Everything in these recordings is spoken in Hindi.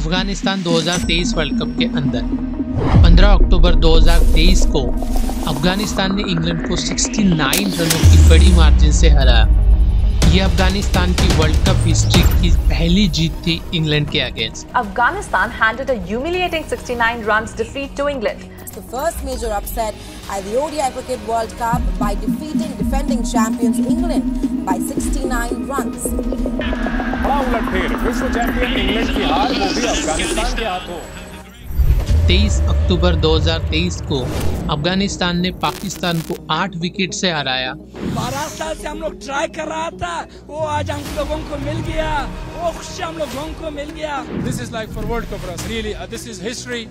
अफगानिस्तान 2023 वर्ल्ड कप के अंदर 15 अक्टूबर 2023 को अफगानिस्तान ने इंग्लैंड को 69 रनों की बड़ी मार्जिन से हराया। ये अफगानिस्तान की वर्ल्ड कप हिस्ट्री की पहली जीत थी इंग्लैंड के against. Afghanistan handed a humiliating 69 runs defeat to England. The first major upset at the ODI Cricket World Cup by defeating defending champions England by 69 runs. बड़ा उलटफेर, विश्व चैंपियन इंग्लैंड की हार वो भी अफगानिस्तान के हाथों। 23 अक्टूबर 2023 को अफगानिस्तान ने पाकिस्तान को 8 विकेट से हराया। 12 साल से हम लोग ट्राई कर रहा था, वो आज हम लोगों को मिल गया, वो खुशी हम लोगों को मिल गया। This is like for World Cup for us, really. This is history.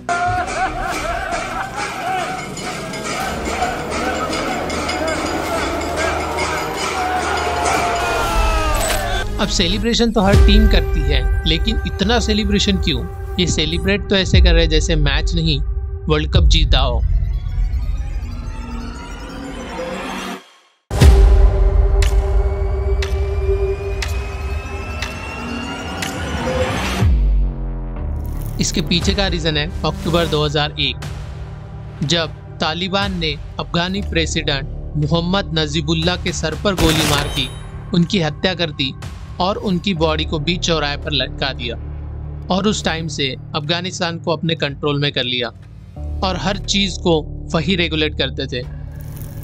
अब सेलिब्रेशन तो हर टीम करती है, लेकिन इतना सेलिब्रेशन क्यों? ये सेलिब्रेट तो ऐसे कर रहे जैसे मैच नहीं वर्ल्ड कप जीता हो। इसके पीछे का रीजन है अक्टूबर 2001, जब तालिबान ने अफगानी प्रेसिडेंट मोहम्मद नजीबुल्लाह के सर पर गोली मार की उनकी हत्या कर दी और उनकी बॉडी को बीच चौराहे पर लटका दिया। और उस टाइम से अफगानिस्तान को अपने कंट्रोल में कर लिया और हर चीज़ को वही रेगुलेट करते थे।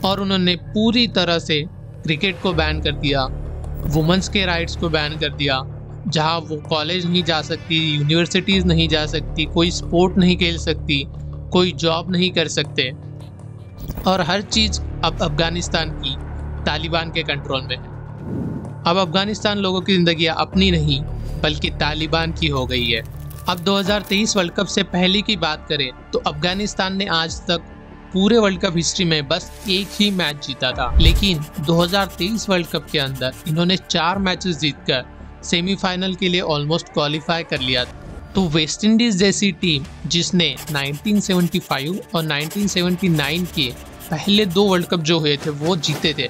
और उन्होंने पूरी तरह से क्रिकेट को बैन कर दिया, वुमेंस के राइट्स को बैन कर दिया, जहां वो कॉलेज नहीं जा सकती, यूनिवर्सिटीज़ नहीं जा सकती, कोई स्पोर्ट नहीं खेल सकती, कोई जॉब नहीं कर सकते। और हर चीज़ अब अफगानिस्तान की तालिबान के कंट्रोल में है। अब अफगानिस्तान लोगों की ज़िंदगी अपनी नहीं बल्कि तालिबान की हो गई है। अब 2023 वर्ल्ड कप से पहले की बात करें तो अफगानिस्तान ने आज तक पूरे वर्ल्ड कप हिस्ट्री में बस एक ही मैच जीता था, लेकिन 2023 वर्ल्ड कप के अंदर इन्होंने 4 मैचेस जीतकर सेमीफाइनल के लिए ऑलमोस्ट क्वालिफाई कर लिया। तो वेस्ट इंडीज जैसी टीम जिसने 1975 और 1979 के पहले 2 वर्ल्ड कप जो हुए थे वो जीते थे,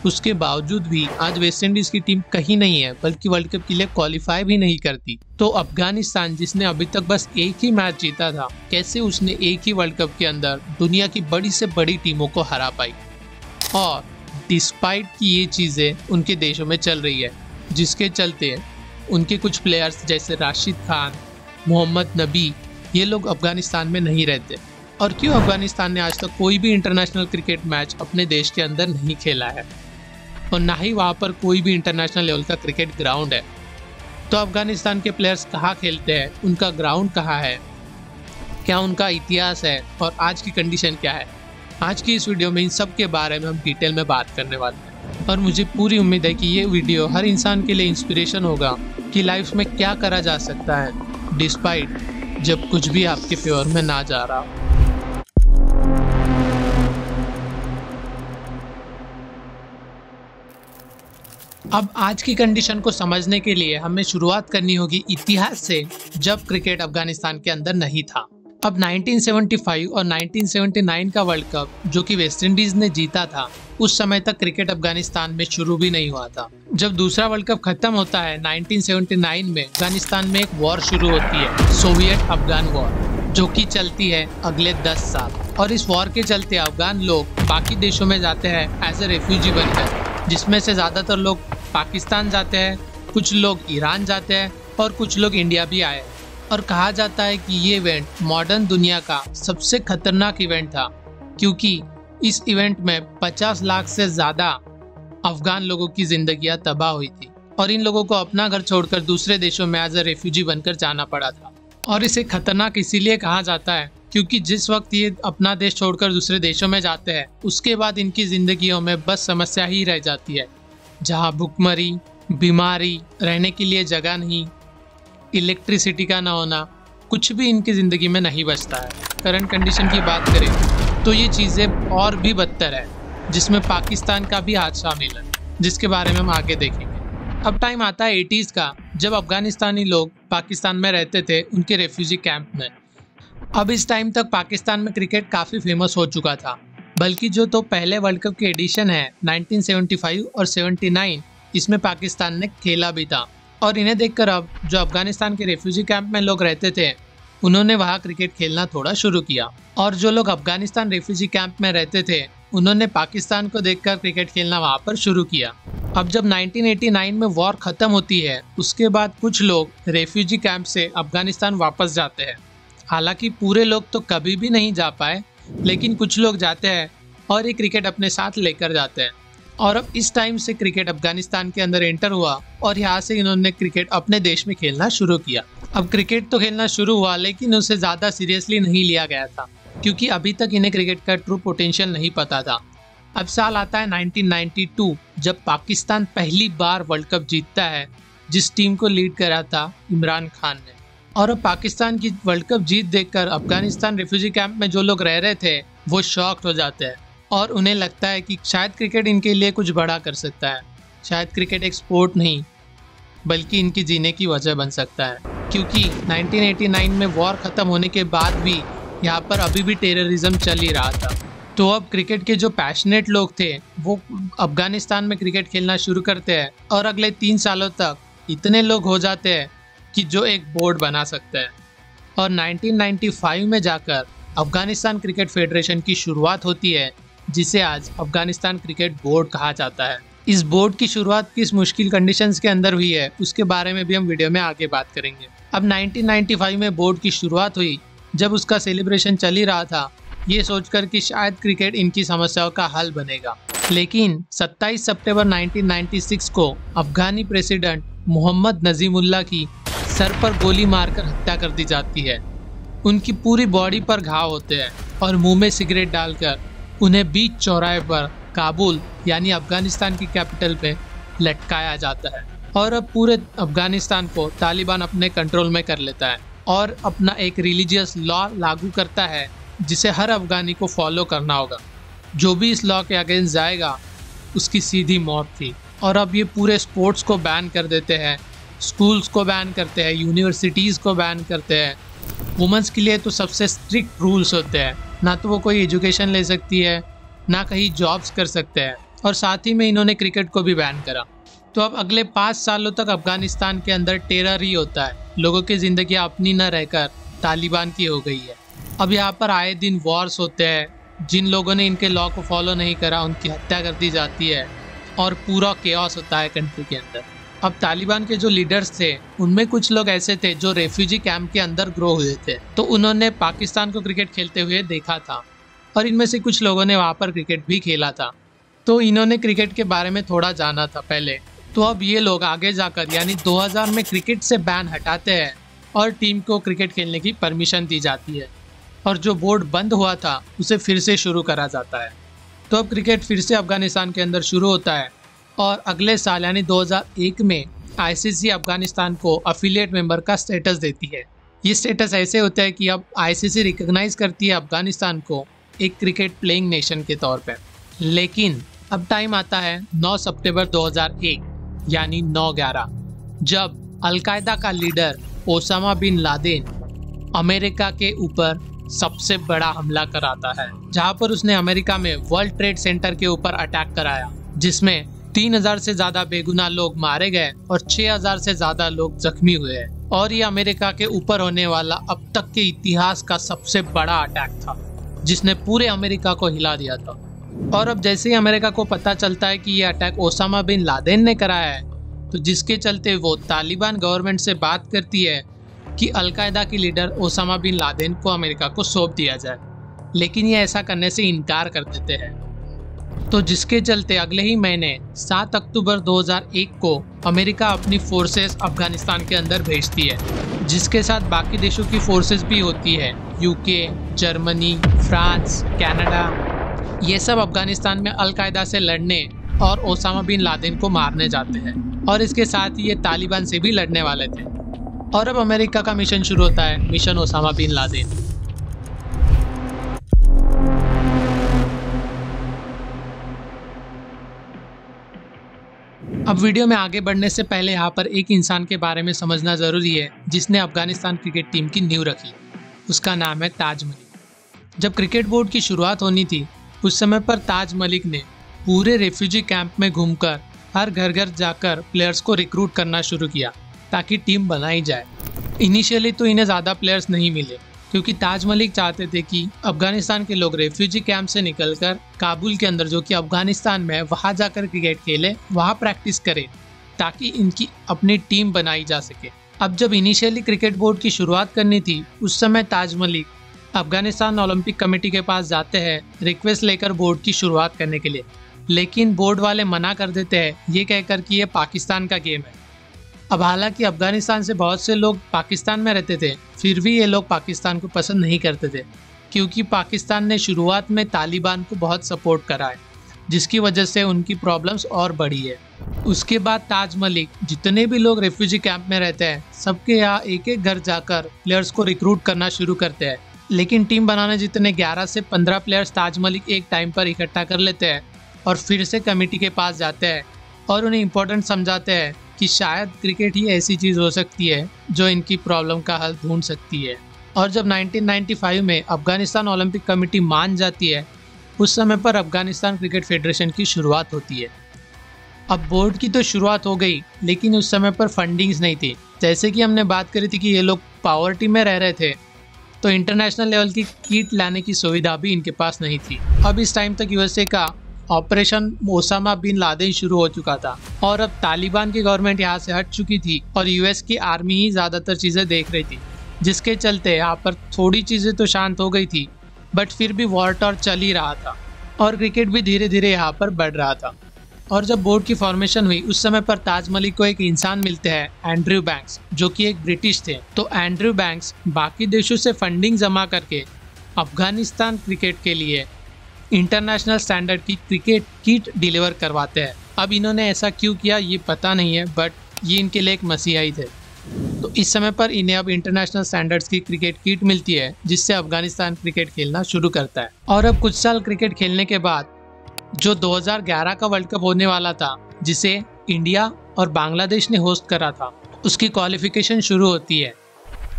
उसके बावजूद भी आज वेस्ट इंडीज की टीम कहीं नहीं है बल्कि वर्ल्ड कप के लिए क्वालिफाई भी नहीं करती। तो अफगानिस्तान जिसने अभी तक बस एक ही मैच जीता था, कैसे उसने एक ही वर्ल्ड कप के अंदर दुनिया की बड़ी से बड़ी टीमों को हरा पाई? और डिस्पाइट कि ये चीज़ें उनके देशों में चल रही है, जिसके चलते उनके कुछ प्लेयर्स जैसे राशिद खान, मोहम्मद नबी, ये लोग अफगानिस्तान में नहीं रहते। और क्यों अफगानिस्तान ने आज तक कोई भी इंटरनेशनल क्रिकेट मैच अपने देश के अंदर नहीं खेला है और ना ही वहाँ पर कोई भी इंटरनेशनल लेवल का क्रिकेट ग्राउंड है। तो अफगानिस्तान के प्लेयर्स कहाँ खेलते हैं, उनका ग्राउंड कहाँ है, क्या उनका इतिहास है और आज की कंडीशन क्या है? आज की इस वीडियो में इन सब के बारे में हम डिटेल में बात करने वाले हैं। और मुझे पूरी उम्मीद है कि ये वीडियो हर इंसान के लिए इंस्पिरेशन होगा कि लाइफ में क्या करा जा सकता है डिस्पाइट जब कुछ भी आपके फेवर में ना जा रहा हो। अब आज की कंडीशन को समझने के लिए हमें शुरुआत करनी होगी इतिहास से, जब क्रिकेट अफगानिस्तान के अंदर नहीं था। अब 1975 और 1979 का वर्ल्ड कप जो कि वेस्ट इंडीज ने जीता था, उस समय तक क्रिकेट अफगानिस्तान में शुरू भी नहीं हुआ था। जब दूसरा वर्ल्ड कप खत्म होता है 1979 में, अफगानिस्तान में एक वॉर शुरू होती है, सोवियत अफगान वॉर, जो कि चलती है अगले 10 साल। और इस वॉर के चलते अफगान लोग बाकी देशों में जाते हैं एज ए रेफ्यूजी बनकर, जिसमें से ज़्यादातर लोग पाकिस्तान जाते हैं, कुछ लोग ईरान जाते हैं और कुछ लोग इंडिया भी आए। और कहा जाता है कि ये इवेंट मॉडर्न दुनिया का सबसे खतरनाक इवेंट था, क्योंकि इस इवेंट में 50 लाख से ज़्यादा अफगान लोगों की जिंदगियां तबाह हुई थी और इन लोगों को अपना घर छोड़कर दूसरे देशों में एज ए रेफ्यूजी बनकर जाना पड़ा था। और इसे खतरनाक इसीलिए कहा जाता है क्योंकि जिस वक्त ये अपना देश छोड़कर दूसरे देशों में जाते हैं, उसके बाद इनकी जिंदगियों में बस समस्या ही रह जाती है, जहाँ भुखमरी, बीमारी, रहने के लिए जगह नहीं, इलेक्ट्रिसिटी का ना होना, कुछ भी इनकी ज़िंदगी में नहीं बचता है। करंट कंडीशन की बात करें तो ये चीज़ें और भी बदतर है, जिसमें पाकिस्तान का भी हाथ शामिल है, जिसके बारे में हम आगे देखेंगे। अब टाइम आता है 80s का, जब अफगानिस्तानी लोग पाकिस्तान में रहते थे उनके रेफ्यूजी कैंप में। अब इस टाइम तक पाकिस्तान में क्रिकेट काफ़ी फेमस हो चुका था, बल्कि जो तो पहले वर्ल्ड कप के एडिशन है 1975 और 79, इसमें पाकिस्तान ने खेला भी था और इन्हें देखकर अब जो अफगानिस्तान के रेफ्यूजी कैंप में लोग रहते थे उन्होंने वहाँ क्रिकेट खेलना थोड़ा शुरू किया, और जो लोग अफगानिस्तान रेफ्यूजी कैंप में रहते थे उन्होंने पाकिस्तान को देखकर क्रिकेट खेलना वहाँ पर शुरू किया। अब जब 1989 में वॉर ख़त्म होती है उसके बाद कुछ लोग रेफ्यूजी कैंप से अफगानिस्तान वापस जाते हैं। हालांकि पूरे लोग तो कभी भी नहीं जा पाए, लेकिन कुछ लोग जाते हैं और ये क्रिकेट अपने साथ लेकर जाते हैं। और अब इस टाइम से क्रिकेट अफगानिस्तान के अंदर एंटर हुआ और यहाँ से इन्होंने क्रिकेट अपने देश में खेलना शुरू किया। अब क्रिकेट तो खेलना शुरू हुआ, लेकिन उसे ज़्यादा सीरियसली नहीं लिया गया था, क्योंकि अभी तक इन्हें क्रिकेट का ट्रू पोटेंशियल नहीं पता था। अब साल आता है 1992, जब पाकिस्तान पहली बार वर्ल्ड कप जीतता है, जिस टीम को लीड करा था इमरान खान ने। और अब पाकिस्तान की वर्ल्ड कप जीत देखकर अफगानिस्तान रेफ्यूजी कैंप में जो लोग रह रहे थे वो शॉक्ड हो जाते हैं और उन्हें लगता है कि शायद क्रिकेट इनके लिए कुछ बड़ा कर सकता है। शायद क्रिकेट एक स्पोर्ट नहीं बल्कि इनकी जीने की वजह बन सकता है, क्योंकि 1989 में वॉर ख़त्म होने के बाद भी यहाँ पर अभी भी टेररिज्म चल ही रहा था। तो अब क्रिकेट के जो पैशनेट लोग थे वो अफगानिस्तान में क्रिकेट खेलना शुरू करते हैं और अगले 3 सालों तक इतने लोग हो जाते हैं कि जो एक बोर्ड बना सकते हैं। और 1995 में जाकर अफगानिस्तान क्रिकेट फेडरेशन की शुरुआत होती है, जिसे आज अफगानिस्तान क्रिकेट बोर्ड कहा जाता है। इस बोर्ड की शुरुआत किस मुश्किल कंडीशंस के अंदर हुई है उसके बारे में भी हम वीडियो में आगे बात करेंगे। अब 1995 में बोर्ड की शुरुआत हुई, जब उसका सेलिब्रेशन चल ही रहा था, ये सोचकर कि शायद क्रिकेट इनकी समस्याओं का हल बनेगा। लेकिन 27 सितंबर 1996 को अफगानी प्रेसिडेंट मोहम्मद नजीमुल्लाह की सर पर गोली मारकर हत्या कर दी जाती है। उनकी पूरी बॉडी पर घाव होते हैं और मुंह में सिगरेट डालकर उन्हें बीच चौराहे पर काबुल यानी अफगानिस्तान की कैपिटल पे लटकाया जाता है। और अब पूरे अफगानिस्तान को तालिबान अपने कंट्रोल में कर लेता है और अपना एक रिलीजियस लॉ लागू करता है जिसे हर अफगानी को फॉलो करना होगा। जो भी इस लॉ के अगेंस्ट जाएगा उसकी सीधी मौत थी। और अब ये पूरे स्पोर्ट्स को बैन कर देते हैं, स्कूल्स को बैन करते हैं, यूनिवर्सिटीज़ को बैन करते हैं। वुमेंस के लिए तो सबसे स्ट्रिक्ट रूल्स होते हैं, ना तो वो कोई एजुकेशन ले सकती है ना कहीं जॉब्स कर सकते हैं। और साथ ही में इन्होंने क्रिकेट को भी बैन करा। तो अब अगले 5 सालों तक अफगानिस्तान के अंदर टेरर ही होता है। लोगों की ज़िंदगी अपनी न रहकर तालिबान की हो गई है। अब यहाँ पर आए दिन वॉर्स होते हैं। जिन लोगों ने इनके लॉ को फॉलो नहीं करा उनकी हत्या कर दी जाती है और पूरा केओस होता है कंट्री के अंदर। अब तालिबान के जो लीडर्स थे उनमें कुछ लोग ऐसे थे जो रेफ्यूजी कैंप के अंदर ग्रो हुए थे, तो उन्होंने पाकिस्तान को क्रिकेट खेलते हुए देखा था और इनमें से कुछ लोगों ने वहाँ पर क्रिकेट भी खेला था। तो इन्होंने क्रिकेट के बारे में थोड़ा जाना था पहले। तो अब ये लोग आगे जाकर यानी 2000 में क्रिकेट से बैन हटाते हैं और टीम को क्रिकेट खेलने की परमिशन दी जाती है और जो बोर्ड बंद हुआ था उसे फिर से शुरू करा जाता है। तो अब क्रिकेट फिर से अफगानिस्तान के अंदर शुरू होता है और अगले साल यानी 2001 में आईसीसी अफगानिस्तान को अफिलिएट मेंबर का स्टेटस देती है। ये स्टेटस ऐसे होता है कि अब आईसीसी रिकॉग्नाइज करती है अफगानिस्तान को एक क्रिकेट प्लेइंग नेशन के तौर पर। लेकिन अब टाइम आता है 9 सितंबर 2001 यानी 9/11, जब अलकायदा का leader Osama bin Laden America के ऊपर सबसे बड़ा हमला कराता है, जहां पर उसने अमेरिका में वर्ल्ड ट्रेड सेंटर के ऊपर अटैक कराया, जिसमें 3000 से ज्यादा बेगुनाह लोग मारे गए और 6000 से ज्यादा लोग जख्मी हुए हैं। और ये अमेरिका के ऊपर होने वाला अब तक के इतिहास का सबसे बड़ा अटैक था, जिसने पूरे अमेरिका को हिला दिया था। और अब जैसे ही अमेरिका को पता चलता है कि ये अटैक ओसामा बिन लादेन ने कराया है, तो जिसके चलते वो तालिबान गवर्नमेंट से बात करती है कि अलकायदा की लीडर ओसामा बिन लादेन को अमेरिका को सौंप दिया जाए, लेकिन ये ऐसा करने से इनकार कर देते हैं। तो जिसके चलते अगले ही महीने 7 अक्टूबर 2001 को अमेरिका अपनी फोर्सेस अफगानिस्तान के अंदर भेजती है, जिसके साथ बाकी देशों की फोर्सेस भी होती है, यूके, जर्मनी, फ्रांस, कनाडा। ये सब अफगानिस्तान में अलकायदा से लड़ने और ओसामा बिन लादेन को मारने जाते हैं और इसके साथ ही ये तालिबान से भी लड़ने वाले थे। और अब अमेरिका का मिशन शुरू होता है, मिशन ओसामा बिन लादेन। अब वीडियो में आगे बढ़ने से पहले यहाँ पर एक इंसान के बारे में समझना ज़रूरी है जिसने अफगानिस्तान क्रिकेट टीम की नींव रखी। उसका नाम है ताज मलिक। जब क्रिकेट बोर्ड की शुरुआत होनी थी उस समय पर ताज मलिक ने पूरे रेफ्यूजी कैंप में घूमकर हर घर घर जाकर प्लेयर्स को रिक्रूट करना शुरू किया ताकि टीम बनाई जाए। इनिशियली तो इन्हें ज़्यादा प्लेयर्स नहीं मिले क्योंकि ताज मलिक चाहते थे कि अफगानिस्तान के लोग रेफ्यूजी कैंप से निकलकर काबुल के अंदर, जो कि अफगानिस्तान में है, वहाँ जाकर क्रिकेट खेले, वहाँ प्रैक्टिस करें ताकि इनकी अपनी टीम बनाई जा सके। अब जब इनिशियली क्रिकेट बोर्ड की शुरुआत करनी थी, उस समय ताज मलिक अफगानिस्तान ओलंपिक कमेटी के पास जाते हैं रिक्वेस्ट लेकर बोर्ड की शुरुआत करने के लिए, लेकिन बोर्ड वाले मना कर देते हैं ये कहकर कि ये पाकिस्तान का गेम है। अब हालांकि अफगानिस्तान से बहुत से लोग पाकिस्तान में रहते थे, फिर भी ये लोग पाकिस्तान को पसंद नहीं करते थे क्योंकि पाकिस्तान ने शुरुआत में तालिबान को बहुत सपोर्ट करा है, जिसकी वजह से उनकी प्रॉब्लम्स और बढ़ी है। उसके बाद ताज मलिक जितने भी लोग रेफ्यूजी कैंप में रहते हैं, सबके यहाँ एक एक घर जाकर प्लेयर्स को रिक्रूट करना शुरू करते हैं। लेकिन टीम बनाने जितने 11 से 15 प्लेयर्स ताज मलिक एक टाइम पर इकट्ठा कर लेते हैं और फिर से कमेटी के पास जाते हैं और उन्हें इम्पोर्टेंट समझाते हैं कि शायद क्रिकेट ही ऐसी चीज़ हो सकती है जो इनकी प्रॉब्लम का हल ढूंढ सकती है। और जब 1995 में अफगानिस्तान ओलंपिक कमेटी मान जाती है, उस समय पर अफगानिस्तान क्रिकेट फेडरेशन की शुरुआत होती है। अब बोर्ड की तो शुरुआत हो गई, लेकिन उस समय पर फंडिंग्स नहीं थी। जैसे कि हमने बात करी थी कि ये लोग पॉवर्टी में रह रहे थे, तो इंटरनेशनल लेवल की किट लाने की सुविधा भी इनके पास नहीं थी। अब इस टाइम तक यूएसए का ऑपरेशन ओसामा बिन लादेन शुरू हो चुका था और अब तालिबान की गवर्नमेंट यहाँ से हट चुकी थी और यूएस की आर्मी ही ज़्यादातर चीज़ें देख रही थी, जिसके चलते यहाँ पर थोड़ी चीज़ें तो शांत हो गई थी, बट फिर भी वॉर टॉर चल ही रहा था और क्रिकेट भी धीरे धीरे यहाँ पर बढ़ रहा था। और जब बोर्ड की फॉर्मेशन हुई, उस समय पर ताज मलिक को एक इंसान मिलते हैं, एंड्रयू बैंक्स, जो कि एक ब्रिटिश थे। तो एंड्रयू बैंक्स बाकी देशों से फंडिंग जमा करके अफगानिस्तान क्रिकेट के लिए इंटरनेशनल स्टैंडर्ड की क्रिकेट किट डिलीवर करवाते हैं। अब इन्होंने ऐसा क्यों किया ये पता नहीं है, बट ये इनके लिए एक मसीहाई थे। तो इस समय पर इन्हें अब इंटरनेशनल स्टैंडर्ड्स की क्रिकेट किट मिलती है, जिससे अफगानिस्तान क्रिकेट खेलना शुरू करता है। और अब कुछ साल क्रिकेट खेलने के बाद जो 2011 का वर्ल्ड कप होने वाला था, जिसे इंडिया और बांग्लादेश ने होस्ट करा था, उसकी क्वालिफिकेशन शुरू होती है।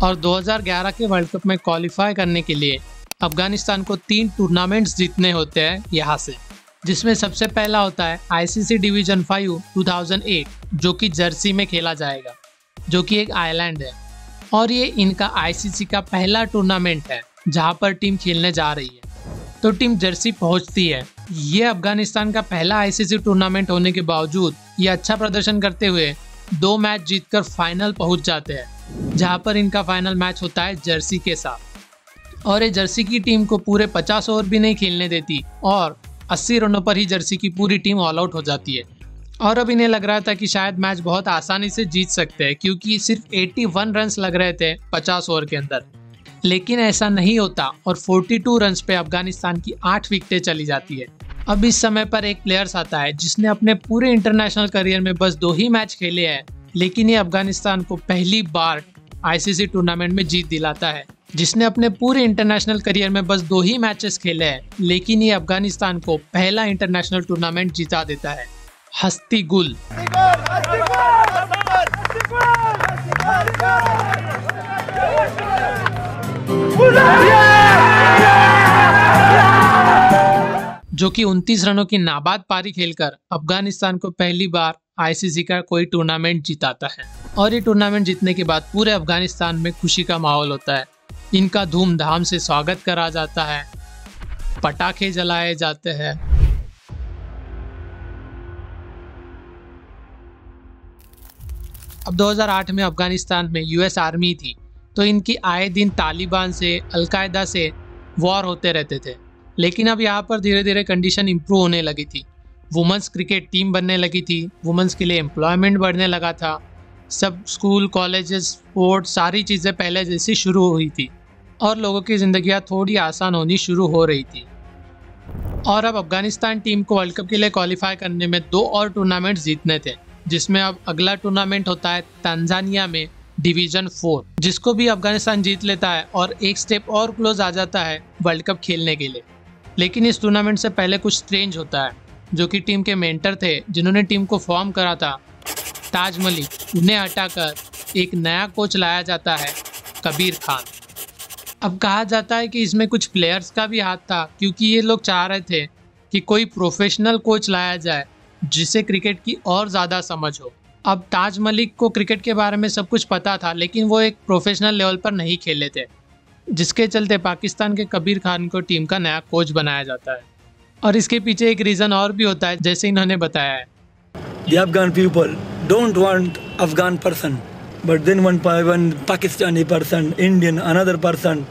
और 2011 के वर्ल्ड कप में क्वालिफाई करने के लिए अफगानिस्तान को 3 टूर्नामेंट्स जीतने होते हैं यहाँ से, जिसमें सबसे पहला होता है ICC डिवीजन 5 2008, जो कि जर्सी में खेला जाएगा, जो कि एक आइलैंड है। और ये इनका ICC का पहला टूर्नामेंट है जहाँ पर टीम खेलने जा रही है। तो टीम जर्सी पहुँचती है। ये अफगानिस्तान का पहला ICC टूर्नामेंट होने के बावजूद ये अच्छा प्रदर्शन करते हुए 2 मैच जीतकर फाइनल पहुँच जाते हैं, जहाँ पर इनका फाइनल मैच होता है जर्सी के साथ। और ये जर्सी की टीम को पूरे 50 ओवर भी नहीं खेलने देती और 80 रनों पर ही जर्सी की पूरी टीम ऑल आउट हो जाती है। और अब इन्हें लग रहा था कि शायद मैच बहुत आसानी से जीत सकते हैं, क्योंकि सिर्फ 81 रन्स लग रहे थे 50 ओवर के अंदर। लेकिन ऐसा नहीं होता और 42 रन्स पे अफगानिस्तान की 8 विकेटें चली जाती है। अब इस समय पर एक प्लेयर्स आता है जिसने अपने पूरे इंटरनेशनल करियर में बस 2 ही मैच खेले हैं, लेकिन ये अफगानिस्तान को पहली बार ICC टूर्नामेंट में जीत दिलाता है। जिसने अपने पूरे इंटरनेशनल करियर में बस 2 ही मैचेस खेले हैं, लेकिन ये अफगानिस्तान को पहला इंटरनेशनल टूर्नामेंट जीता देता है। हस्ती गुल। जो कि 29 रनों की नाबाद पारी खेलकर अफगानिस्तान को पहली बार ICC का कोई टूर्नामेंट जिताता है। और ये टूर्नामेंट जीतने के बाद पूरे अफगानिस्तान में खुशी का माहौल होता है। इनका धूमधाम से स्वागत करा जाता है, पटाखे जलाए जाते हैं। अब 2008 में अफगानिस्तान में US आर्मी थी, तो इनकी आए दिन तालिबान से, अलकायदा से वॉर होते रहते थे। लेकिन अब यहाँ पर धीरे धीरे कंडीशन इम्प्रूव होने लगी थी। वुमेंस क्रिकेट टीम बनने लगी थी, वुमेंस के लिए एम्प्लॉयमेंट बढ़ने लगा था। सब स्कूल, कॉलेजेस, स्पोर्ट्स, सारी चीज़ें पहले जैसी शुरू हुई थी और लोगों की ज़िंदगियाँ थोड़ी आसान होनी शुरू हो रही थी। और अब अफगानिस्तान टीम को वर्ल्ड कप के लिए क्वालिफाई करने में 2 और टूर्नामेंट्स जीतने थे, जिसमें अब अगला टूर्नामेंट होता है तंजानिया में डिवीज़न 4, जिसको भी अफगानिस्तान जीत लेता है और एक स्टेप और क्लोज आ जाता है वर्ल्ड कप खेलने के लिए। लेकिन इस टूर्नामेंट से पहले कुछ स्ट्रेंज होता है, जो कि टीम के मेंटर थे जिन्होंने टीम को फॉर्म करा था, ताज मलिक, उन्हें हटाकर एक नया कोच लाया जाता है, कबीर खान। अब कहा जाता है कि इसमें कुछ प्लेयर्स का भी हाथ था, क्योंकि ये लोग चाह रहे थे कि कोई प्रोफेशनल कोच लाया जाए जिसे क्रिकेट की और ज़्यादा समझ हो। अब ताज मलिक को क्रिकेट के बारे में सब कुछ पता था, लेकिन वो एक प्रोफेशनल लेवल पर नहीं खेले थे, जिसके चलते पाकिस्तान के कबीर खान को टीम का नया कोच बनाया जाता है। और इसके पीछे एक रीज़न और भी होता है, जैसे इन्होंने बताया है। The Afghan people don't want Afghan person, but then one Pakistani person, Indian, another person,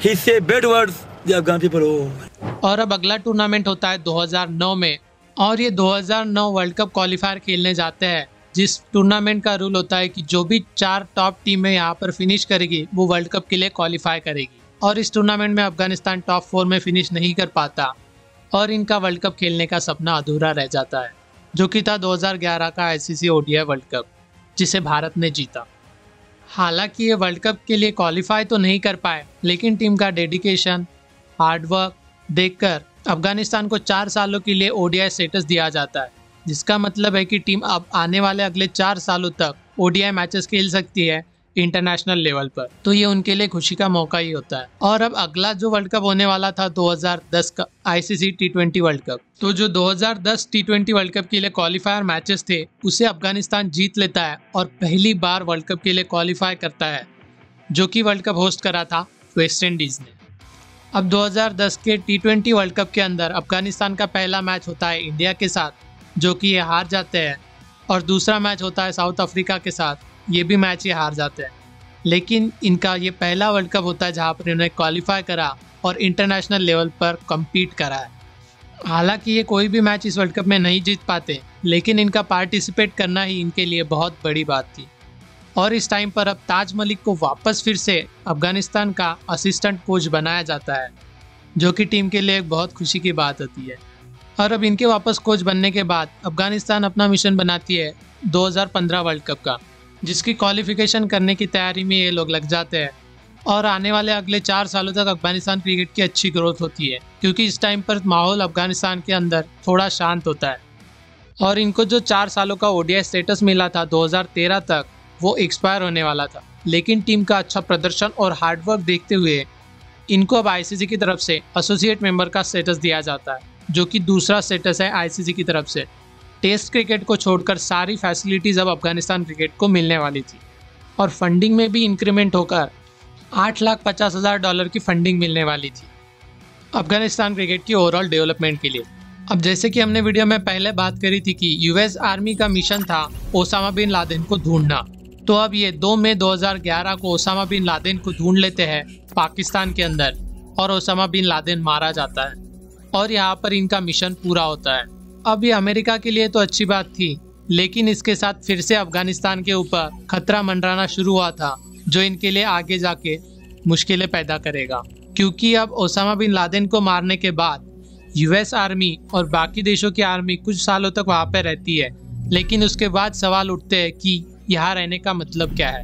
he say bad words, the Afghan people, oh. और अब अगला टूर्नामेंट होता है 2009 में, और ये 2009 वर्ल्ड कप क्वालिफायर खेलने जाते हैं, जिस टूर्नामेंट का रूल होता है कि जो भी 4 टॉप टीमें यहाँ पर फिनिश करेगी वो वर्ल्ड कप के लिए क्वालिफाई करेगी। और इस टूर्नामेंट में अफगानिस्तान टॉप 4 में फिनिश नहीं कर पाता और इनका वर्ल्ड कप खेलने का सपना अधूरा रह जाता है, जो कि था 2011 का ICC ODI वर्ल्ड कप, जिसे भारत ने जीता। हालांकि ये वर्ल्ड कप के लिए क्वालिफाई तो नहीं कर पाए, लेकिन टीम का डेडिकेशन, हार्डवर्क देखकर अफगानिस्तान को 4 सालों के लिए ODI स्टेटस दिया जाता है, जिसका मतलब है कि टीम अब आने वाले अगले 4 सालों तक ODI मैचेस खेल सकती है इंटरनेशनल लेवल पर। तो ये उनके लिए खुशी का मौका ही होता है। और अब अगला जो वर्ल्ड कप होने वाला था 2010 का ICC T20 वर्ल्ड कप, तो जो 2010 T20 वर्ल्ड कप के लिए क्वालिफायर मैचेस थे उसे अफगानिस्तान जीत लेता है और पहली बार वर्ल्ड कप के लिए क्वालिफाई करता है, जो कि वर्ल्ड कप होस्ट करा था वेस्ट इंडीज़ ने। अब 2010 के T20 वर्ल्ड कप के अंदर अफगानिस्तान का पहला मैच होता है इंडिया के साथ, जो कि ये हार जाते हैं, और दूसरा मैच होता है साउथ अफ्रीका के साथ, ये भी मैच ये हार जाते हैं। लेकिन इनका ये पहला वर्ल्ड कप होता है जहाँ पर इन्होंने क्वालिफाई करा और इंटरनेशनल लेवल पर कम्पीट करा है। हालांकि ये कोई भी मैच इस वर्ल्ड कप में नहीं जीत पाते, लेकिन इनका पार्टिसिपेट करना ही इनके लिए बहुत बड़ी बात थी। और इस टाइम पर अब ताज मलिक को वापस फिर से अफगानिस्तान का असिस्टेंट कोच बनाया जाता है, जो कि टीम के लिए एक बहुत खुशी की बात होती है। और अब इनके वापस कोच बनने के बाद अफगानिस्तान अपना मिशन बनाती है 2015 वर्ल्ड कप का, जिसकी क्वालिफिकेशन करने की तैयारी में ये लोग लग जाते हैं। और आने वाले अगले 4 सालों तक अफगानिस्तान क्रिकेट की अच्छी ग्रोथ होती है, क्योंकि इस टाइम पर माहौल अफगानिस्तान के अंदर थोड़ा शांत होता है। और इनको जो 4 सालों का ODI स्टेटस मिला था 2013 तक, वो एक्सपायर होने वाला था, लेकिन टीम का अच्छा प्रदर्शन और हार्डवर्क देखते हुए इनको अब ICC की तरफ से एसोसिएट मेंबर का स्टेटस दिया जाता है, जो कि दूसरा स्टेटस है ICC की तरफ से। टेस्ट क्रिकेट को छोड़कर सारी फैसिलिटीज़ अब अफगानिस्तान क्रिकेट को मिलने वाली थी, और फंडिंग में भी इंक्रीमेंट होकर $8,50,000 की फंडिंग मिलने वाली थी अफगानिस्तान क्रिकेट की ओवरऑल डेवलपमेंट के लिए। अब जैसे कि हमने वीडियो में पहले बात करी थी कि US आर्मी का मिशन था ओसामा बिन लादेन को ढूंढना, तो अब ये 2 मई 2011 को ओसामा बिन लादेन को ढूंढ लेते हैं पाकिस्तान के अंदर, और ओसामा बिन लादेन मारा जाता है और यहाँ पर इनका मिशन पूरा होता है। अब ये अमेरिका के लिए तो अच्छी बात थी, लेकिन इसके साथ फिर से अफगानिस्तान के ऊपर खतरा मंडराना शुरू हुआ था, जो इनके लिए आगे जाके मुश्किलें पैदा करेगा। क्योंकि अब ओसामा बिन लादेन को मारने के बाद US आर्मी और बाकी देशों की आर्मी कुछ सालों तक वहाँ पे रहती है, लेकिन उसके बाद सवाल उठते हैं कि यहाँ रहने का मतलब क्या है।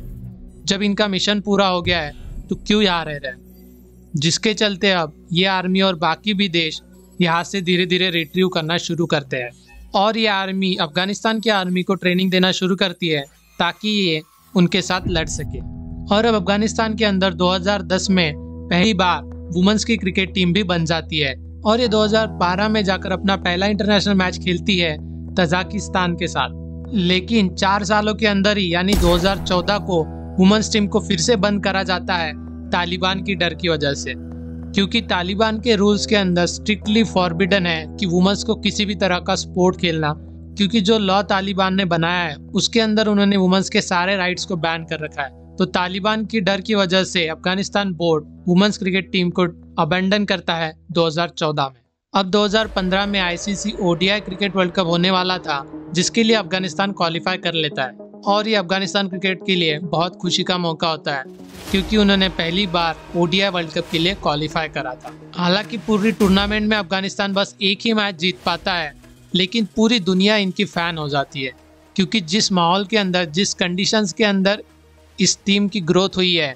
जब इनका मिशन पूरा हो गया है तो क्यों यहाँ रह रहे हैं, जिसके चलते अब ये आर्मी और बाकी भी देश यहाँ से धीरे धीरे रिट्रीव करना शुरू करते हैं, और ये आर्मी अफगानिस्तान की आर्मी को ट्रेनिंग देना शुरू करती है ताकि ये उनके साथ लड़ सके। और अब अफगानिस्तान के अंदर 2010 में पहली बार वुमेन्स की क्रिकेट टीम भी बन जाती है, और ये 2012 में जाकर अपना पहला इंटरनेशनल मैच खेलती है तजाकिस्तान के साथ। लेकिन 4 सालों के अंदर ही यानी 2014 को वुमेन्स टीम को फिर से बंद करा जाता है तालिबान की डर की वजह से, क्योंकि तालिबान के रूल्स के अंदर स्ट्रिक्टली फॉरबिडन है कि वुमेन्स को किसी भी तरह का स्पोर्ट खेलना, क्योंकि जो लॉ तालिबान ने बनाया है उसके अंदर उन्होंने वुमेन्स के सारे राइट्स को बैन कर रखा है। तो तालिबान की डर की वजह से Afghanistan board women's cricket team को अबेंडन करता है 2014 में। अब 2015 में ICC ODI cricket world cup होने वाला था, जिसके लिए अफगानिस्तान क्वालिफाई कर लेता है, और ये अफगानिस्तान क्रिकेट के लिए बहुत खुशी का मौका होता है, क्योंकि उन्होंने पहली बार ODI वर्ल्ड कप के लिए क्वालिफाई करा था। हालांकि पूरी टूर्नामेंट में अफगानिस्तान बस एक ही मैच जीत पाता है, लेकिन पूरी दुनिया इनकी फ़ैन हो जाती है, क्योंकि जिस माहौल के अंदर, जिस कंडीशंस के अंदर इस टीम की ग्रोथ हुई है,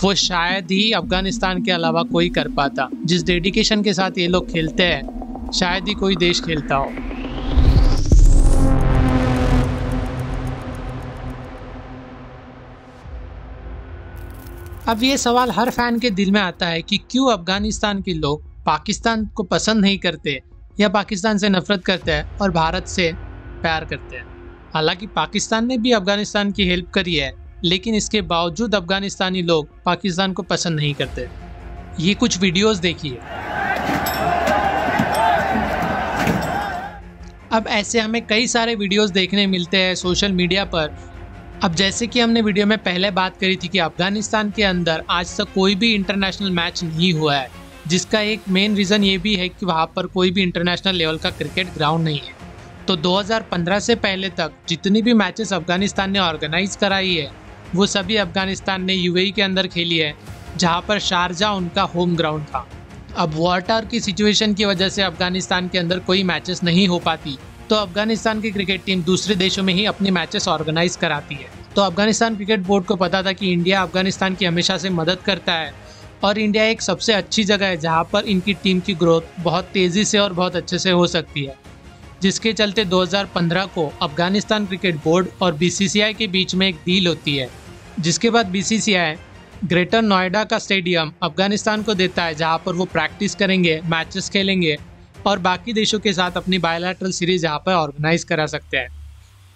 वो शायद ही अफगानिस्तान के अलावा कोई कर पाता। जिस डेडिकेशन के साथ ये लोग खेलते हैं, शायद ही कोई देश खेलता हो। अब ये सवाल हर फैन के दिल में आता है कि क्यों अफगानिस्तान के लोग पाकिस्तान को पसंद नहीं करते या पाकिस्तान से नफरत करते हैं और भारत से प्यार करते हैं। हालांकि पाकिस्तान ने भी अफगानिस्तान की हेल्प करी है, लेकिन इसके बावजूद अफगानिस्तानी लोग पाकिस्तान को पसंद नहीं करते। ये कुछ वीडियोस देखिए। अब ऐसे हमें कई सारे वीडियोस देखने मिलते हैं सोशल मीडिया पर। अब जैसे कि हमने वीडियो में पहले बात करी थी कि अफगानिस्तान के अंदर आज तक कोई भी इंटरनेशनल मैच नहीं हुआ है, जिसका एक मेन रीज़न ये भी है कि वहाँ पर कोई भी इंटरनेशनल लेवल का क्रिकेट ग्राउंड नहीं है। तो 2015 से पहले तक जितनी भी मैचेस अफगानिस्तान ने ऑर्गेनाइज कराई है वो सभी अफगानिस्तान ने यूएई के अंदर खेली है, जहाँ पर शारजा उनका होम ग्राउंड था। अब वार की सिचुएशन की वजह से अफगानिस्तान के अंदर कोई मैचेस नहीं हो पाती, तो अफगानिस्तान की क्रिकेट टीम दूसरे देशों में ही अपनी मैचेस ऑर्गेनाइज कराती है। तो अफगानिस्तान क्रिकेट बोर्ड को पता था कि इंडिया अफगानिस्तान की हमेशा से मदद करता है और इंडिया एक सबसे अच्छी जगह है जहां पर इनकी टीम की ग्रोथ बहुत तेज़ी से और बहुत अच्छे से हो सकती है, जिसके चलते 2015 को अफगानिस्तान क्रिकेट बोर्ड और बीसीसीआई के बीच में एक डील होती है, जिसके बाद बीसीसीआई ग्रेटर नोएडा का स्टेडियम अफगानिस्तान को देता है, जहां पर वो प्रैक्टिस करेंगे, मैचेस खेलेंगे और बाकी देशों के साथ अपनी बायलैटरल सीरीज यहाँ पर ऑर्गेनाइज करा सकते हैं।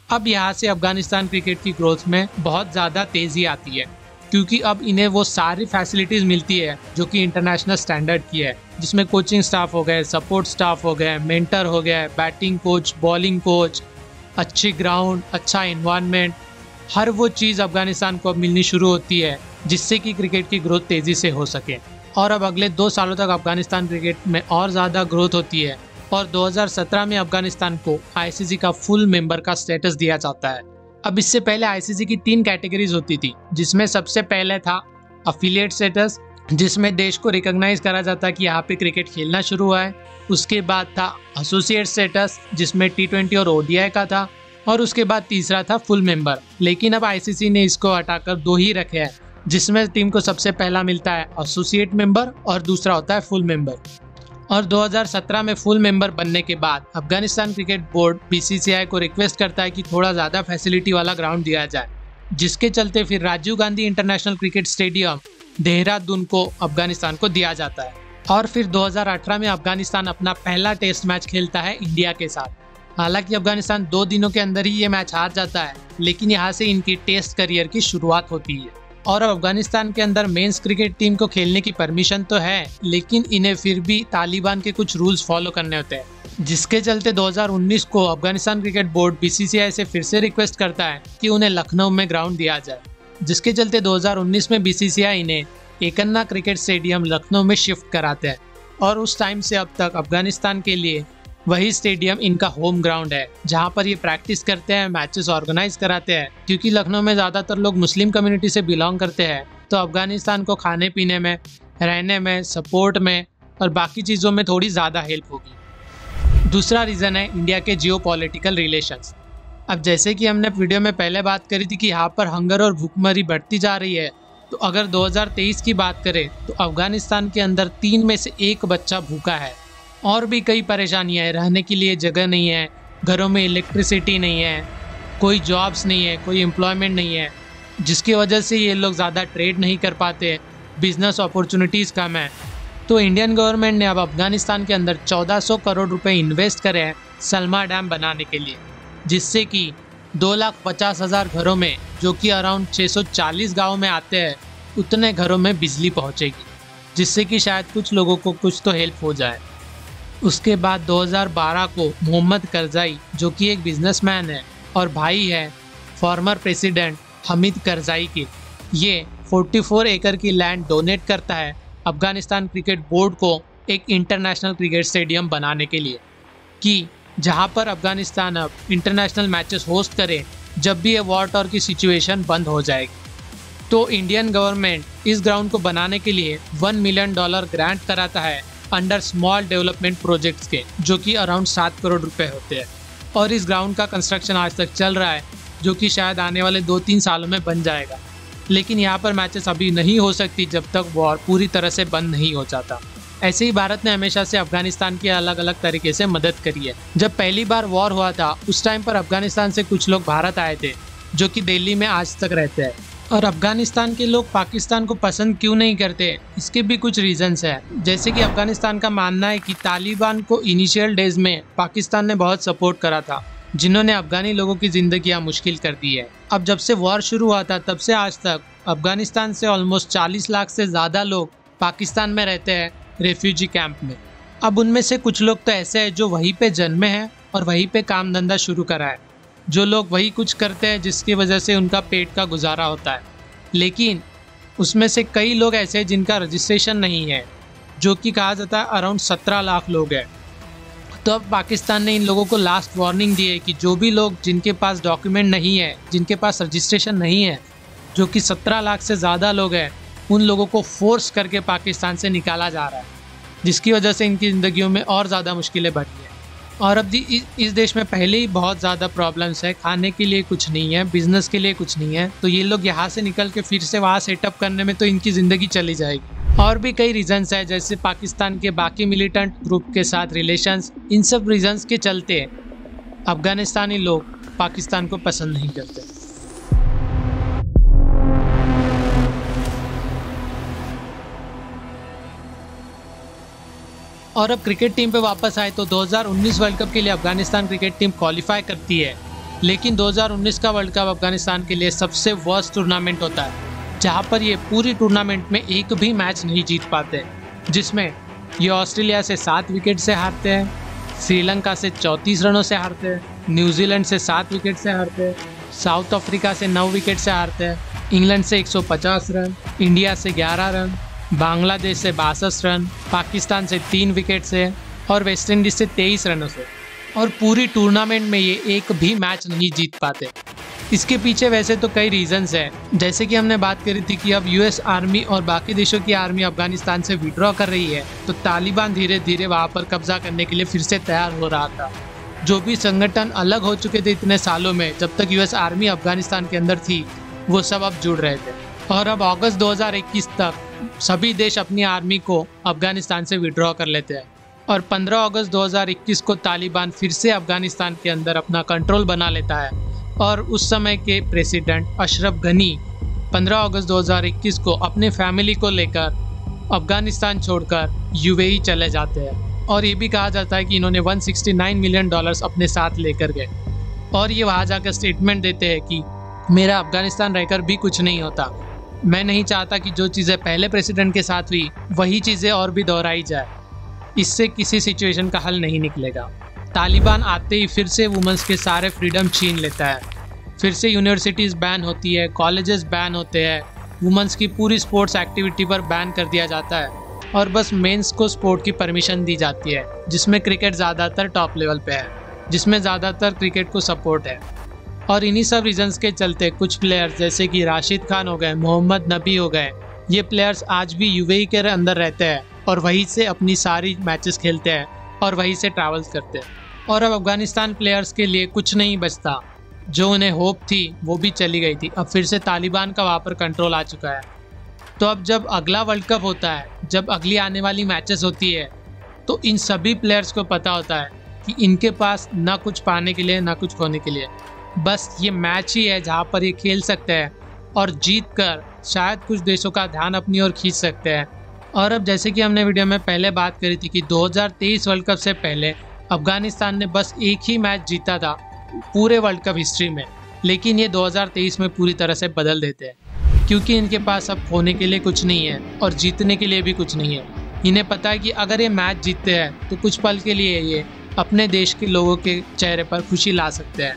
अब यहाँ से अफगानिस्तान क्रिकेट की ग्रोथ में बहुत ज़्यादा तेज़ी आती है, क्योंकि अब इन्हें वो सारी फैसिलिटीज़ मिलती है जो कि इंटरनेशनल स्टैंडर्ड की है, जिसमें कोचिंग स्टाफ हो गए, सपोर्ट स्टाफ हो गए, मेंटर हो गए, बैटिंग कोच, बॉलिंग कोच, अच्छी ग्राउंड, अच्छा इन्वायरमेंट, हर वो चीज़ अफगानिस्तान को अब मिलनी शुरू होती है जिससे कि क्रिकेट की ग्रोथ तेज़ी से हो सके। और अब अगले 2 सालों तक अफगानिस्तान क्रिकेट में और ज़्यादा ग्रोथ होती है और 2017 में अफगानिस्तान को आईसीसी का फुल मेंबर का स्टेटस दिया जाता है। अब इससे पहले आईसीसी की 3 कैटेगरीज होती थी, जिसमें सबसे पहले था अफिलिएट स्टेटस, जिसमें देश को रिकॉग्नाइज करा जाता कि यहाँ पे क्रिकेट खेलना शुरू हुआ है। उसके बाद था एसोसिएट स्टेटस, जिसमें T20 और ODI का था, और उसके बाद तीसरा था फुल मेंबर। लेकिन अब आईसीसी ने इसको हटाकर 2 ही रखे हैं, जिसमें टीम को सबसे पहला मिलता है एसोसिएट मेंबर और दूसरा होता है फुल मेंबर। और 2017 में फुल मेंबर बनने के बाद अफगानिस्तान क्रिकेट बोर्ड बीसीसीआई को रिक्वेस्ट करता है कि थोड़ा ज़्यादा फैसिलिटी वाला ग्राउंड दिया जाए, जिसके चलते फिर Rajiv Gandhi international cricket stadium Dehradun को अफगानिस्तान को दिया जाता है। और फिर 2018 में अफगानिस्तान अपना पहला टेस्ट मैच खेलता है इंडिया के साथ। हालांकि अफगानिस्तान 2 दिनों के अंदर ही ये मैच हार जाता है, लेकिन यहाँ से इनकी टेस्ट करियर की शुरुआत होती है। और अब अफगानिस्तान के अंदर मेंस क्रिकेट टीम को खेलने की परमिशन तो है, लेकिन इन्हें फिर भी तालिबान के कुछ रूल्स फॉलो करने होते हैं, जिसके चलते 2019 को अफगानिस्तान क्रिकेट बोर्ड बीसीसीआई से फिर से रिक्वेस्ट करता है कि उन्हें लखनऊ में ग्राउंड दिया जाए, जिसके चलते 2019 में बीसीसीआई इन्हें एकन्ना क्रिकेट स्टेडियम लखनऊ में शिफ्ट कराते हैं। और उस टाइम से अब तक अफगानिस्तान के लिए वही स्टेडियम इनका होम ग्राउंड है, जहां पर ये प्रैक्टिस करते हैं, मैचेस ऑर्गेनाइज कराते हैं। क्योंकि लखनऊ में ज़्यादातर लोग मुस्लिम कम्युनिटी से बिलोंग करते हैं, तो अफगानिस्तान को खाने पीने में, रहने में, सपोर्ट में और बाकी चीज़ों में थोड़ी ज़्यादा हेल्प होगी। दूसरा रीज़न है इंडिया के जियोपॉलिटिकल रिलेशंस। अब जैसे कि हमने वीडियो में पहले बात करी थी कि यहाँ पर हंगर और भूखमरी बढ़ती जा रही है, तो अगर 2023 की बात करें तो अफगानिस्तान के अंदर 3 में से 1 बच्चा भूखा है। और भी कई परेशानियां हैं, रहने के लिए जगह नहीं है, घरों में इलेक्ट्रिसिटी नहीं है, कोई जॉब्स नहीं है, कोई एम्प्लॉयमेंट नहीं है, जिसकी वजह से ये लोग ज़्यादा ट्रेड नहीं कर पाते, बिजनेस अपॉर्चुनिटीज़ कम है। तो इंडियन गवर्नमेंट ने अब अफगानिस्तान के अंदर 1400 करोड़ रुपए इन्वेस्ट करे हैं सलमा डैम बनाने के लिए, जिससे कि 2,50,000 घरों में, जो कि अराउंड 640 गाँव में आते हैं, उतने घरों में बिजली पहुँचेगी, जिससे कि शायद कुछ लोगों को कुछ तो हेल्प हो जाए। उसके बाद 2012 को मोहम्मद करज़ाई, जो कि एक बिजनेसमैन है और भाई है फॉर्मर प्रेसिडेंट हमीद करज़ाई के, ये 44 एकड़ की लैंड डोनेट करता है अफगानिस्तान क्रिकेट बोर्ड को एक इंटरनेशनल क्रिकेट स्टेडियम बनाने के लिए, कि जहां पर अफगानिस्तान अब इंटरनेशनल मैचेस होस्ट करे जब भी ये वॉर की सिचुएशन बंद हो जाएगी। तो इंडियन गवर्नमेंट इस ग्राउंड को बनाने के लिए $1 मिलियन ग्रांट कराता है अंडर स्मॉल डेवलपमेंट प्रोजेक्ट्स के, जो कि अराउंड 7 करोड़ रुपए होते हैं। और इस ग्राउंड का कंस्ट्रक्शन आज तक चल रहा है, जो कि शायद आने वाले 2-3 सालों में बन जाएगा। लेकिन यहाँ पर मैचेस अभी नहीं हो सकती जब तक वॉर पूरी तरह से बंद नहीं हो जाता। ऐसे ही भारत ने हमेशा से अफगानिस्तान की अलग अलग तरीके से मदद करी है। जब पहली बार वॉर हुआ था उस टाइम पर अफगानिस्तान से कुछ लोग भारत आए थे, जो कि दिल्ली में आज तक रहते हैं। और अफगानिस्तान के लोग पाकिस्तान को पसंद क्यों नहीं करते, इसके भी कुछ रीजंस हैं। जैसे कि अफगानिस्तान का मानना है कि तालिबान को इनिशियल डेज में पाकिस्तान ने बहुत सपोर्ट करा था, जिन्होंने अफगानी लोगों की ज़िंदगियां मुश्किल कर दी है। अब जब से वॉर शुरू हुआ था तब से आज तक अफगानिस्तान से ऑलमोस्ट 40 लाख से ज़्यादा लोग पाकिस्तान में रहते हैं रेफ्यूजी कैंप में। अब उनमें से कुछ लोग तो ऐसे हैं जो वहीं पे जन्मे हैं और वहीं पे काम धंधा शुरू करा है, जो लोग वही कुछ करते हैं जिसकी वजह से उनका पेट का गुजारा होता है। लेकिन उसमें से कई लोग ऐसे हैं जिनका रजिस्ट्रेशन नहीं है, जो कि कहा जाता है अराउंड 17 लाख लोग हैं। तो अब पाकिस्तान ने इन लोगों को लास्ट वार्निंग दी है कि जो भी लोग जिनके पास डॉक्यूमेंट नहीं है, जिनके पास रजिस्ट्रेशन नहीं है, जो कि 17 लाख से ज़्यादा लोग हैं, उन लोगों को फोर्स करके पाकिस्तान से निकाला जा रहा है, जिसकी वजह से इनकी ज़िंदगियों में और ज़्यादा मुश्किलें बढ़ रही हैं। और अब इस देश में पहले ही बहुत ज़्यादा प्रॉब्लम्स है, खाने के लिए कुछ नहीं है, बिज़नेस के लिए कुछ नहीं है, तो ये लोग यहाँ से निकल के फिर से वहाँ सेटअप करने में तो इनकी ज़िंदगी चली जाएगी। और भी कई रीजंस है, जैसे पाकिस्तान के बाकी मिलिटेंट ग्रुप के साथ रिलेशंस। इन सब रीजंस के चलते अफगानिस्तानी लोग पाकिस्तान को पसंद नहीं करते। और अब क्रिकेट टीम पे वापस आए तो 2019 वर्ल्ड कप के लिए अफगानिस्तान क्रिकेट टीम क्वालिफाई करती है, लेकिन 2019 का वर्ल्ड कप अफगानिस्तान के लिए सबसे वर्स्ट टूर्नामेंट होता है, जहां पर ये पूरी टूर्नामेंट में एक भी मैच नहीं जीत पाते, जिसमें ये ऑस्ट्रेलिया से 7 विकेट से हारते हैं, श्रीलंका से 34 रनों से हारते हैं, न्यूजीलैंड से 7 विकेट से हारते हैं, साउथ अफ्रीका से 9 विकेट से हारते हैं, इंग्लैंड से 150 रन, इंडिया से 11 रन, बांग्लादेश से 62 रन, पाकिस्तान से 3 विकेट से और वेस्ट इंडीज से 23 रनों से। और पूरी टूर्नामेंट में ये एक भी मैच नहीं जीत पाते। इसके पीछे वैसे तो कई रीजंस हैं, जैसे कि हमने बात करी थी कि अब यूएस आर्मी और बाकी देशों की आर्मी अफगानिस्तान से विड्रॉ कर रही है, तो तालिबान धीरे धीरे वहाँ पर कब्जा करने के लिए फिर से तैयार हो रहा था। जो भी संगठन अलग हो चुके थे इतने सालों में, जब तक यूएस आर्मी अफगानिस्तान के अंदर थी, वो सब अब जुड़ रहे थे। और अब अगस्त 2021 तक सभी देश अपनी आर्मी को अफगानिस्तान से विड्रॉ कर लेते हैं और 15 अगस्त 2021 को तालिबान फिर से अफगानिस्तान के अंदर अपना कंट्रोल बना लेता है। और उस समय के प्रेसिडेंट अशरफ गनी 15 अगस्त 2021 को अपने फैमिली को लेकर अफगानिस्तान छोड़कर यूएई चले जाते हैं। और ये भी कहा जाता है कि इन्होंने $169 मिलियन अपने साथ लेकर गए और ये वहाँ जाकर स्टेटमेंट देते हैं कि मेरा अफगानिस्तान रहकर भी कुछ नहीं होता, मैं नहीं चाहता कि जो चीज़ें पहले प्रेसिडेंट के साथ हुई वही चीज़ें और भी दोहराई जाए, इससे किसी सिचुएशन का हल नहीं निकलेगा। तालिबान आते ही फिर से वुमेंस के सारे फ्रीडम छीन लेता है, फिर से यूनिवर्सिटीज़ बैन होती है, कॉलेजेस बैन होते हैं, वुमेंस की पूरी स्पोर्ट्स एक्टिविटी पर बैन कर दिया जाता है और बस मेंस को स्पोर्ट की परमिशन दी जाती है, जिसमें क्रिकेट ज़्यादातर टॉप लेवल पे है, जिसमें ज़्यादातर क्रिकेट को सपोर्ट है। और इन्हीं सब रीजंस के चलते कुछ प्लेयर्स जैसे कि राशिद खान हो गए, मोहम्मद नबी हो गए, ये प्लेयर्स आज भी यूएई के अंदर रहते हैं और वहीं से अपनी सारी मैचेस खेलते हैं और वहीं से ट्रैवल्स करते हैं। और अब अफगानिस्तान प्लेयर्स के लिए कुछ नहीं बचता, जो उन्हें होप थी वो भी चली गई थी। अब फिर से तालिबान का वहाँ पर कंट्रोल आ चुका है। तो अब जब अगला वर्ल्ड कप होता है, जब अगली आने वाली मैचेस होती है, तो इन सभी प्लेयर्स को पता होता है कि इनके पास ना कुछ पाने के लिए ना कुछ खोने के लिए, बस ये मैच ही है जहाँ पर ये खेल सकते हैं और जीत कर शायद कुछ देशों का ध्यान अपनी ओर खींच सकते हैं। और अब जैसे कि हमने वीडियो में पहले बात करी थी कि 2023 वर्ल्ड कप से पहले अफगानिस्तान ने बस एक ही मैच जीता था पूरे वर्ल्ड कप हिस्ट्री में, लेकिन ये 2023 में पूरी तरह से बदल देते हैं, क्योंकि इनके पास अब खोने के लिए कुछ नहीं है और जीतने के लिए भी कुछ नहीं है। इन्हें पता है कि अगर ये मैच जीतते हैं तो कुछ पल के लिए ये अपने देश के लोगों के चेहरे पर खुशी ला सकते हैं,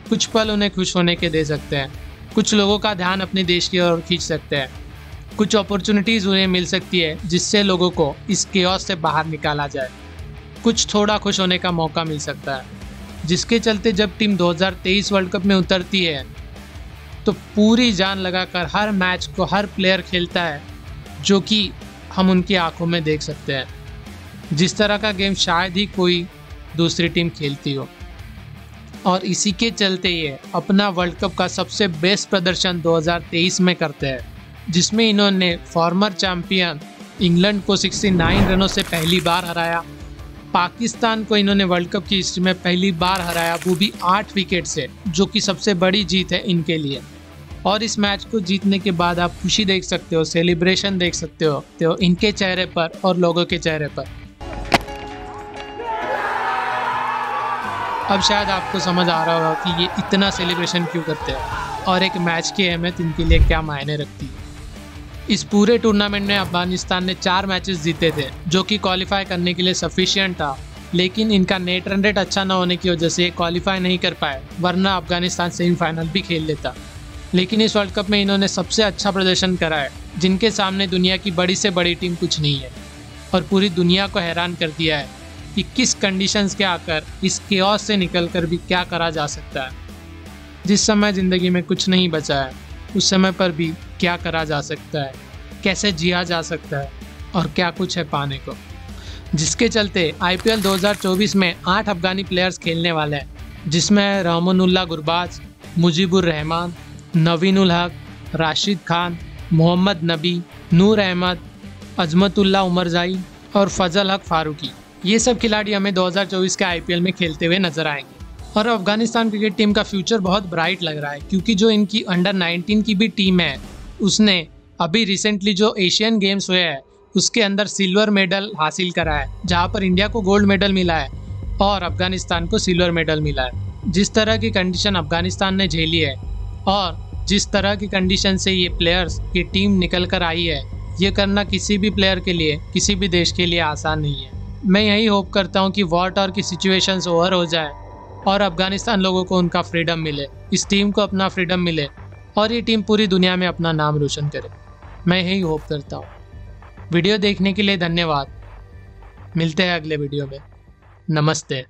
कुछ पल उन्हें खुश होने के दे सकते हैं, कुछ लोगों का ध्यान अपने देश की ओर खींच सकते हैं, कुछ अपॉर्चुनिटीज़ उन्हें मिल सकती है जिससे लोगों को इस केओस से बाहर निकाला जाए, कुछ थोड़ा खुश होने का मौका मिल सकता है। जिसके चलते जब टीम 2023 वर्ल्ड कप में उतरती है तो पूरी जान लगाकर हर मैच को हर प्लेयर खेलता है, जो कि हम उनकी आंखों में देख सकते हैं। जिस तरह का गेम शायद ही कोई दूसरी टीम खेलती हो। और इसी के चलते ये अपना वर्ल्ड कप का सबसे बेस्ट प्रदर्शन 2023 में करते हैं, जिसमें इन्होंने फॉर्मर चैम्पियन इंग्लैंड को 69 रनों से पहली बार हराया। पाकिस्तान को इन्होंने वर्ल्ड कप की हिस्ट्री में पहली बार हराया, वो भी 8 विकेट से, जो कि सबसे बड़ी जीत है इनके लिए। और इस मैच को जीतने के बाद आप खुशी देख सकते हो, सेलिब्रेशन देख सकते हो तो इनके चेहरे पर और लोगों के चेहरे पर। अब शायद आपको समझ आ रहा होगा कि ये इतना सेलिब्रेशन क्यों करते हैं और एक मैच की अहमियत इनके लिए क्या मायने रखती है। इस पूरे टूर्नामेंट में अफगानिस्तान ने 4 मैचेस जीते थे, जो कि क्वालिफाई करने के लिए सफिशिएंट था, लेकिन इनका नेट रन रेट अच्छा न होने की वजह से ये क्वालिफाई नहीं कर पाए, वरना अफगानिस्तान सेमीफाइनल भी खेल लेता। लेकिन इस वर्ल्ड कप में इन्होंने सबसे अच्छा प्रदर्शन करा है, जिनके सामने दुनिया की बड़ी से बड़ी टीम कुछ नहीं है, और पूरी दुनिया को हैरान कर दिया है कि किस कंडीशंस के आकर इस केओस से निकलकर भी क्या करा जा सकता है। जिस समय ज़िंदगी में कुछ नहीं बचा है, उस समय पर भी क्या करा जा सकता है, कैसे जिया जा सकता है और क्या कुछ है पाने को। जिसके चलते IPL 2024 में 8 अफगानी प्लेयर्स खेलने वाले हैं, जिसमें रहमानुल्लाह गुरबाज, मुजीबुर रहमान, नवीन उल हक, राशिद खान, मोहम्मद नबी, नूर अहमद, अजमतुल्लाह उमरजाई और फजल हक फारूकी। ये सब खिलाड़ी हमें 2024 के IPL में खेलते हुए नजर आएंगे। और अफगानिस्तान क्रिकेट टीम का फ्यूचर बहुत ब्राइट लग रहा है, क्योंकि जो इनकी अंडर 19 की भी टीम है, उसने अभी रिसेंटली जो एशियन गेम्स हुए हैं उसके अंदर सिल्वर मेडल हासिल करा है, जहाँ पर इंडिया को गोल्ड मेडल मिला है और अफगानिस्तान को सिल्वर मेडल मिला है। जिस तरह की कंडीशन अफगानिस्तान ने झेली है और जिस तरह की कंडीशन से ये प्लेयर्स की टीम निकल कर आई है, ये करना किसी भी प्लेयर के लिए, किसी भी देश के लिए आसान नहीं है। मैं यही होप करता हूँ कि वॉर टॉर की सिचुएशंस ओवर हो जाए और अफगानिस्तान लोगों को उनका फ्रीडम मिले, इस टीम को अपना फ्रीडम मिले और ये टीम पूरी दुनिया में अपना नाम रोशन करे। मैं यही होप करता हूँ। वीडियो देखने के लिए धन्यवाद। मिलते हैं अगले वीडियो में। नमस्ते।